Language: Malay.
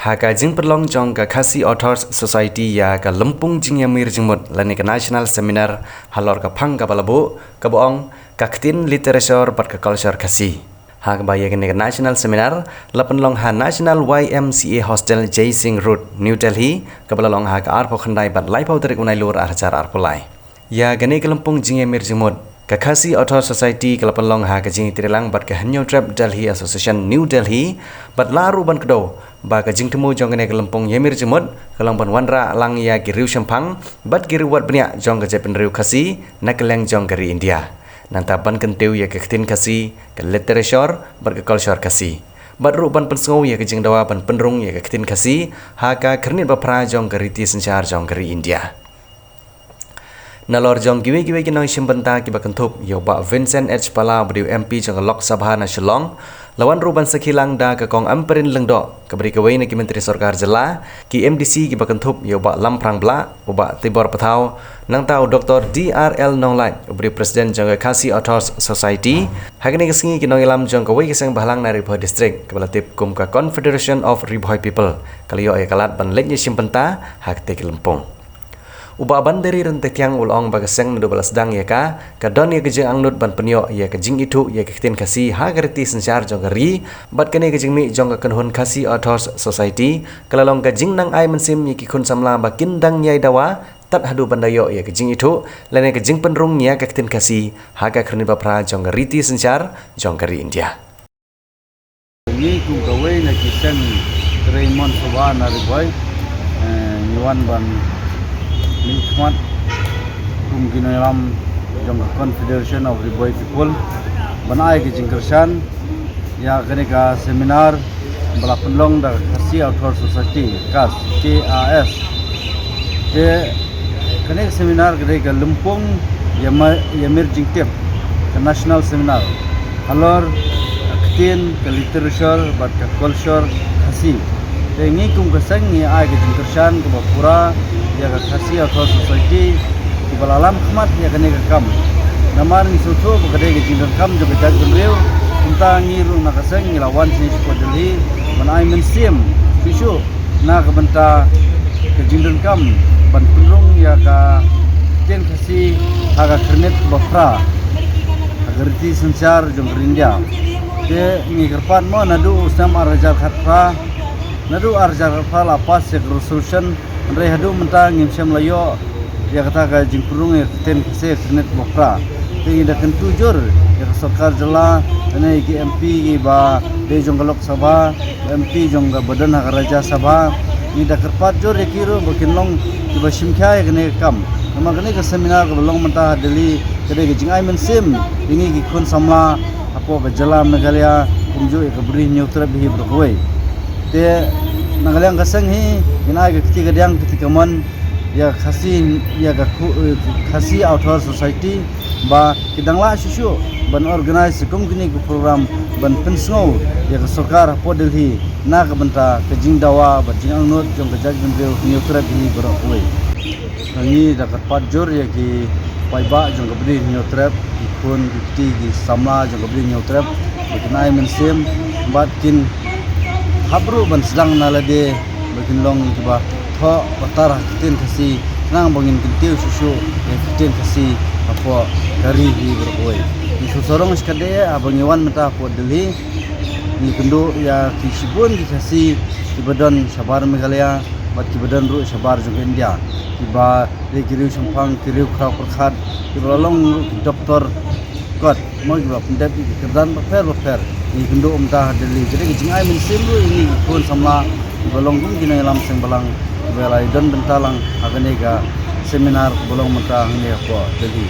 Haka jing perlong jong ka Khasi Authors Society ya ka Lempung jing yamir jingmut lani ka national seminar halor ka phang ka balabu ka boong ka ktin literature pat ka culture Khasi. Haka ba ya ka national seminar lapan long ha national YMCA hostel Jai Singh Road New Delhi ka balalong ha ka arpo khandai bat lai pau tarik unai lur archar arpolai. Ya gane ka Lempung jing yamir jingmut ka Khasi Authors Society ka lapan long ha ka jing tirilang bat ka Hanyo Trap Delhi Association New Delhi bat laru ban kedo ba ka jing temu jong ka Lempung yamir jimut kalang ban wanra lang ya giriu shampang bat giriu wat benya jong ka jepen riu Khasi nakeleng jong kari India nanta ban kentiu ya ka ktin Khasi ka literature bat ka culture Khasi bat ru ban pensngau ya ka jing dawa ban penrung ya ka ktin Khasi ha ka kernit ba pra jong kari ti senchar jong kari India. Nalor jong giwe-giwe kinong simbenta kiba kentup yo ba Vincent H. Pala beriu MP jong Lok Sabha na Shillong lawan ruban sekilang da ka kong amperin lengdo kabri kawai na ki Menteri Sarkar Jela ki MDC kiba kentup yo ba Lamprang Bla uba Tibor Patau nang tau Dr. DRL Nonglai beriu Presiden jong Khasi Authors Society hagni kesingi kinong ilam jong kawai kisang bahlang na Ribhoi District kabala tip kum ka Confederation of Ribhoi People kaliyo ay kalat ban leknya simbenta hak te Lempung. Uba banderi rentetiang ulong bagaseng nado balas dang ya ka don ya kejeng angnut ban penyo ya kejing itu ya kektin Khasi ha garti sencar jong gari bat kene kejing mi jong ka kenhun Khasi Authors Society kalalong kejing nang ai mensim ya kikun samla bakin dang yai dawa tat hadu bandayo ya kejing itu lene kejing penrung ya kektin Khasi ha ka kerni bapra jong gariti sencar jong gari India. Ni kum kawai na kisang Raymond Subhan Ribhoi nyuan ban Nikmat kum ginoyam jong Confederation of Ribhoi People banai ke jingkersan ya kene ka seminar bala penlong da Khasi Authors Society KAS de kene seminar kene ka Lempung yamir jingtip ka national seminar alor aktin ka literature bat ka culture Khasi de ngi kum kasang ni ai ke jingkersan ka bapura ya ka Khasi Authors Society di balalam khmat ya kene ka kam namar ni soto bagade ke jingdan kam jo ka jagrew unta ngiru na kasang ngilawan si ko Delhi manai mensim bisu na ka benta ke jingdan kam ban penrung ya ka ten Khasi aga kernet bafra agarti sencar jong India de ni kerpan mo nadu usam arjar khatfa nadu arjar khatfa lapas ya resolution Andai hadu mentang ngimsam layo ya kata ka jingpurung ya ten Khasi kernet bokra tingi da kentu jur ya Sarkar Jela ane ki MP ki ba de jong Lok Sabha MP jong badan hak Raja Sabha ni da kerpat jur ya kiru bakin long ki ba simkha ya kene kam nama kene ka seminar ka long mentah Delhi kede ki jingai mensim tingi ki kun samla apo ka Jela Meghalaya kumjo ya ka beri neutra bihi berkoi de nangaliang kasang hi ina ga kiti gadang kiti kaman ya Khasi ya ga Khasi Authors Society ba kidangla susu ban organize kum kini ku program ban pensno ya ga Sarkar po Delhi na ka benta ke jing dawa ba jing angnut jong ga jag bendeu neutra bi bro oi ni da ka pajur ya ki paiba jong ga bri neutra ikun kiti gi sama jong ga bri neutra bikinai mensim bat kin habru ban sedang nalade bakin long coba tho batar ktin Khasi nang bangin kentiu susu ktin Khasi apa dari hi beroi ni susorong skade abangiwan meta po Delhi ni kendo ya kisibun di Khasi di badan Sabar Meghalaya bat ki badan ru Sabar jong India tiba de kiriu sampang kiriu kra perkhat di long doktor kot mo juga pendap kerdan per ni kendo umtah Delhi jadi jingai mensim lu ini pun samla bolong pun kini lam seng balang belai dan bentalang agane ga seminar bolong mentah ni apa Delhi